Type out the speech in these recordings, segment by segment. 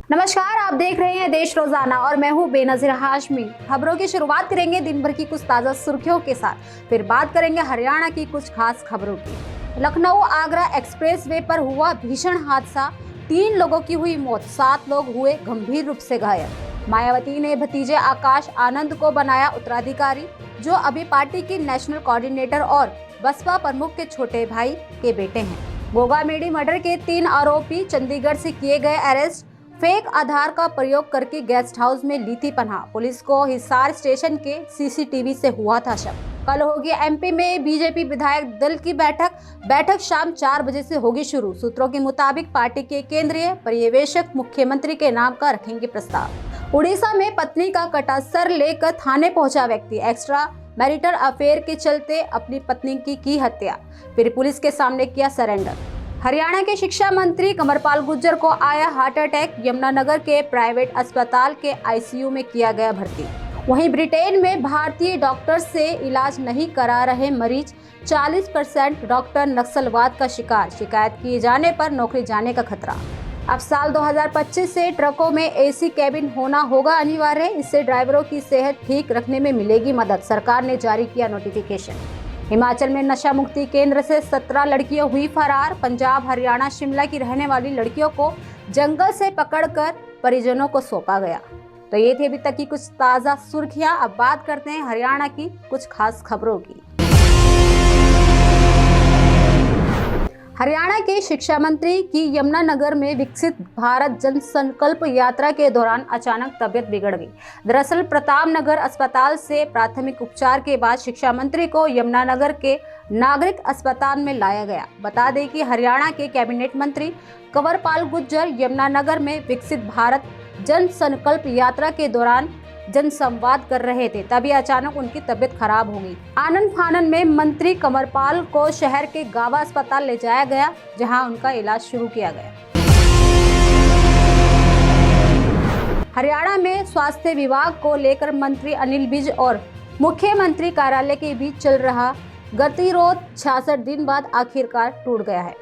नमस्कार, आप देख रहे हैं देश रोजाना और मैं हूं बेनजीर हाशमी। खबरों की शुरुआत करेंगे दिन भर की कुछ ताजा सुर्खियों के साथ, फिर बात करेंगे हरियाणा की कुछ खास खबरों की। लखनऊ आगरा एक्सप्रेसवे पर हुआ भीषण हादसा, 3 लोगों की हुई मौत, 7 लोग हुए गंभीर रूप से घायल। मायावती ने भतीजे आकाश आनंद को बनाया उत्तराधिकारी, जो अभी पार्टी की नेशनल कोऑर्डिनेटर और बसपा प्रमुख के छोटे भाई के बेटे हैं। गोगामेडी मर्डर के 3 आरोपी चंडीगढ़ से किए गए अरेस्ट। फेक आधार का प्रयोग करके गेस्ट हाउस में ली थी पनाह, पुलिस को हिसार स्टेशन के सीसीटीवी से हुआ था शक। कल होगी एमपी में बीजेपी विधायक दल की बैठक शाम 4 बजे से होगी शुरू। सूत्रों के मुताबिक पार्टी के केंद्रीय पर्यवेक्षक मुख्यमंत्री के नाम का रखेंगे प्रस्ताव। उड़ीसा में पत्नी का कटा सर लेकर थाने पहुंचा व्यक्ति, एक्स्ट्रा मैरिटल अफेयर के चलते अपनी पत्नी की हत्या, फिर पुलिस के सामने किया सरेंडर। हरियाणा के शिक्षा मंत्री कंवरपाल गुर्जर को आया हार्ट अटैक, यमुनानगर के प्राइवेट अस्पताल के आईसीयू में किया गया भर्ती। वहीं ब्रिटेन में भारतीय डॉक्टर से इलाज नहीं करा रहे मरीज, 40% डॉक्टर नक्सलवाद का शिकार, शिकायत किए जाने पर नौकरी जाने का खतरा। अब साल 2025 से ट्रकों में एसी कैबिन होना होगा अनिवार्य, इससे ड्राइवरों की सेहत ठीक रखने में मिलेगी मदद, सरकार ने जारी किया नोटिफिकेशन। हिमाचल में नशा मुक्ति केंद्र से 17 लड़कियां हुई फरार। पंजाब हरियाणा शिमला की रहने वाली लड़कियों को जंगल से पकड़कर परिजनों को सौंपा गया। तो ये थी अभी तक की कुछ ताज़ा सुर्खियां। अब बात करते हैं हरियाणा की कुछ खास खबरों की। हरियाणा के शिक्षा मंत्री की यमुनानगर में विकसित भारत जन संकल्प यात्रा के दौरान अचानक तबीयत बिगड़ गई। दरअसल प्रतापनगर अस्पताल से प्राथमिक उपचार के बाद शिक्षा मंत्री को यमुनानगर के नागरिक अस्पताल में लाया गया। बता दें कि हरियाणा के कैबिनेट मंत्री कंवरपाल गुर्जर यमुनानगर में विकसित भारत जन संकल्प यात्रा के दौरान जनसंवाद कर रहे थे, तभी अचानक उनकी तबीयत खराब हो गई। आनन फानन में मंत्री कंवरपाल को शहर के गावा अस्पताल ले जाया गया, जहां उनका इलाज शुरू किया गया। हरियाणा में स्वास्थ्य विभाग को लेकर मंत्री अनिल विज और मुख्यमंत्री कार्यालय के बीच चल रहा गतिरोध 66 दिन बाद आखिरकार टूट गया है।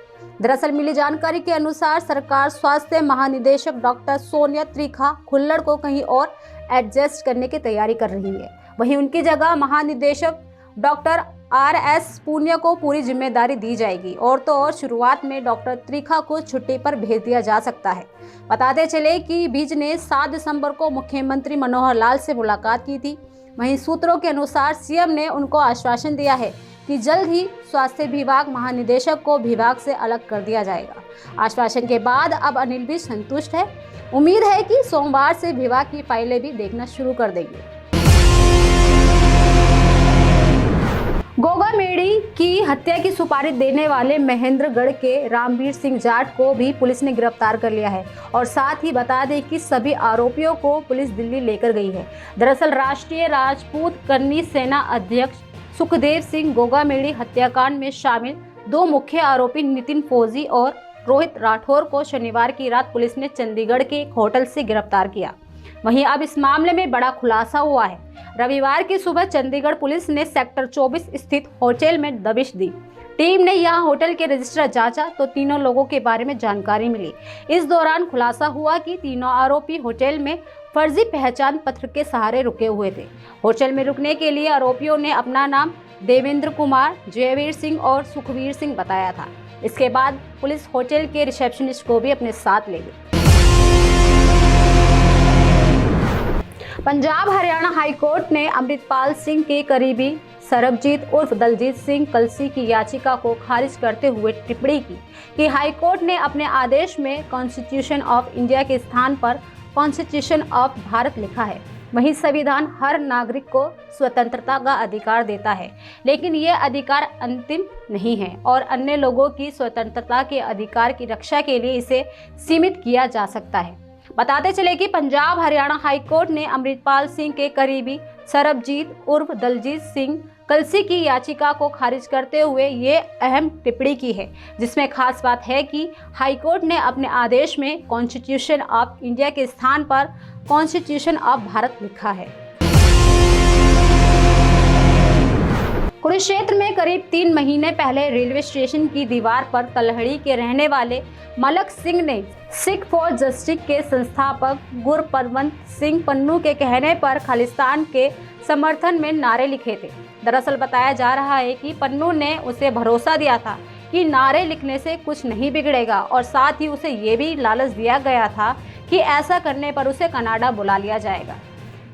दरअसल मिली जानकारी के अनुसार सरकार स्वास्थ्य महानिदेशक डॉक्टर सोनिया त्रिखा खुल्लड़ को कहीं और एडजस्ट करने की तैयारी कर रही है। वहीं उनकी जगह महानिदेशक डॉक्टर RS पुनिया को पूरी जिम्मेदारी दी जाएगी। और तो और शुरुआत में डॉक्टर त्रिखा को छुट्टी पर भेज दिया जा सकता है। बताते चले कि विज ने 7 दिसंबर को मुख्यमंत्री मनोहर लाल से मुलाकात की थी। वहीं सूत्रों के अनुसार सीएम ने उनको आश्वासन दिया है कि जल्द ही स्वास्थ्य विभाग महानिदेशक को विभाग से अलग कर दिया जाएगा। आश्वासन के बाद अब अनिल भी संतुष्ट है। उम्मीद है कि सोमवार से विभाग की फाइलें भी देखना शुरू कर देंगे। गोगामेडी की हत्या की सुपारी देने वाले महेंद्रगढ़ के रामवीर सिंह जाट को भी पुलिस ने गिरफ्तार कर लिया है। और साथ ही बता दें कि सभी आरोपियों को पुलिस दिल्ली लेकर गई है। दरअसल राष्ट्रीय राजपूत करनी सेना अध्यक्ष सुखदेव सिंह गोगामेडी हत्याकांड में शामिल 2 मुख्य आरोपी नितिन फौजी और रोहित राठौर को शनिवार की रात पुलिस ने चंडीगढ़ के एक होटल से गिरफ्तार किया। वहीं अब इस मामले में बड़ा खुलासा हुआ है। रविवार की सुबह चंडीगढ़ पुलिस ने सेक्टर 24 स्थित होटल में दबिश दी। टीम ने यहां होटल के रजिस्टर जांचा तो तीनों लोगों के बारे में जानकारी मिली। इस दौरान खुलासा हुआ कि तीनों आरोपी होटल में फर्जी पहचान पत्र के सहारे रुके हुए थे। होटल में रुकने के लिए आरोपियों ने अपना नाम देवेंद्र कुमार, जयवीर सिंह और सुखवीर सिंह बताया था। इसके बाद पुलिस होटल के रिसेप्शनिस्ट को भी अपने साथ ले गई। पंजाब हरियाणा हाईकोर्ट ने अमृतपाल सिंह के करीबी सरबजीत उर्फ दलजीत सिंह कलसी की याचिका को खारिज करते हुए टिप्पणी की कि हाईकोर्ट ने अपने आदेश में कॉन्स्टिट्यूशन ऑफ इंडिया के स्थान पर कॉन्स्टिट्यूशन ऑफ भारत लिखा है। वहीं संविधान हर नागरिक को स्वतंत्रता का अधिकार देता है, लेकिन यह अधिकार अंतिम नहीं है और अन्य लोगों की स्वतंत्रता के अधिकार की रक्षा के लिए इसे सीमित किया जा सकता है। बताते चले कि पंजाब हरियाणा हाईकोर्ट ने अमृतपाल सिंह के करीबी सरबजीत उर्फ दलजीत सिंह कलसी की याचिका को खारिज करते हुए ये अहम टिप्पणी की है, जिसमें खास बात है कि हाईकोर्ट ने अपने आदेश में कॉन्स्टिट्यूशन ऑफ इंडिया के स्थान पर कॉन्स्टिट्यूशन ऑफ भारत लिखा है। कुरुक्षेत्र में करीब 3 महीने पहले रेलवे स्टेशन की दीवार पर तलहड़ी के रहने वाले मलक सिंह ने सिख फॉर जस्टिस के संस्थापक गुरपतवंत सिंह पन्नू के कहने पर खालिस्तान के समर्थन में नारे लिखे थे। दरअसल बताया जा रहा है कि पन्नू ने उसे भरोसा दिया था कि नारे लिखने से कुछ नहीं बिगड़ेगा और साथ ही उसे ये भी लालच दिया गया था कि ऐसा करने पर उसे कनाडा बुला लिया जाएगा।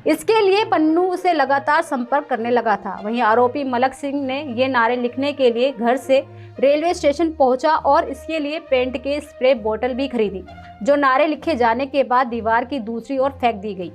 इसके लिए पन्नू उसे लगातार संपर्क करने लगा था। वहीं आरोपी मलक सिंह ने ये नारे लिखने के लिए घर से रेलवे स्टेशन पहुंचा और इसके लिए पेंट के स्प्रे बोतल भी खरीदी, जो नारे लिखे जाने के बाद दीवार की दूसरी ओर फेंक दी गई।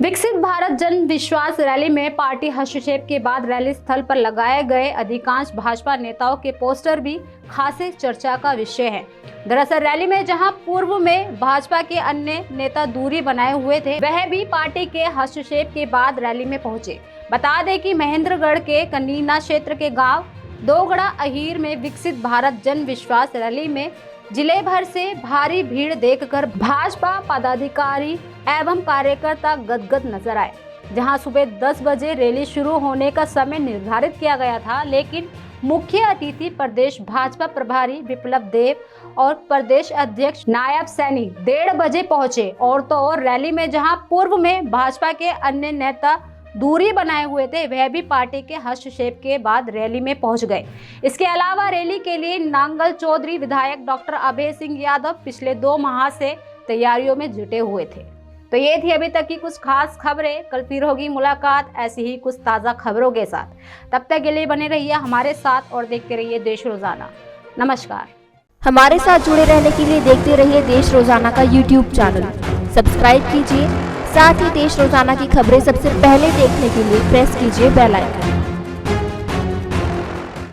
विकसित भारत जन विश्वास रैली में पार्टी हस्तक्षेप के बाद रैली स्थल पर लगाए गए अधिकांश भाजपा नेताओं के पोस्टर भी खासे चर्चा का विषय है। दरअसल रैली में जहां पूर्व में भाजपा के अन्य नेता दूरी बनाए हुए थे, वह भी पार्टी के हस्तक्षेप के बाद रैली में पहुंचे। बता दें कि महेंद्रगढ़ के कनीना क्षेत्र के गांव दोगड़ा अहीर में विकसित भारत जन विश्वास रैली में जिले भर से भारी भीड़ देखकर भाजपा पदाधिकारी एवं कार्यकर्ता गदगद नजर आए। जहां सुबह 10 बजे रैली शुरू होने का समय निर्धारित किया गया था, लेकिन मुख्य अतिथि प्रदेश भाजपा प्रभारी विप्लव देव और प्रदेश अध्यक्ष नायब सैनी 1:30 बजे पहुंचे। और तो और रैली में जहां पूर्व में भाजपा के अन्य नेता दूरी बनाए हुए थे, वह भी पार्टी के हस्तक्षेप के बाद रैली में पहुंच गए। इसके अलावा रैली के लिए नांगल चौधरी विधायक डॉक्टर अभय सिंह यादव पिछले 2 माह से तैयारियों में जुटे हुए थे। तो ये थी अभी तक की कुछ खास खबरें। कल फिर होगी मुलाकात ऐसी ही कुछ ताज़ा खबरों के साथ। तब तक के लिए बने रहिए हमारे साथ और देखते रहिए देश रोजाना। नमस्कार। हमारे साथ जुड़े रहने के लिए देखते रहिए देश रोजाना का YouTube चैनल सब्सक्राइब कीजिए। साथ ही देश रोजाना की खबरें सबसे पहले देखने के लिए प्रेस कीजिए बेल आइकन।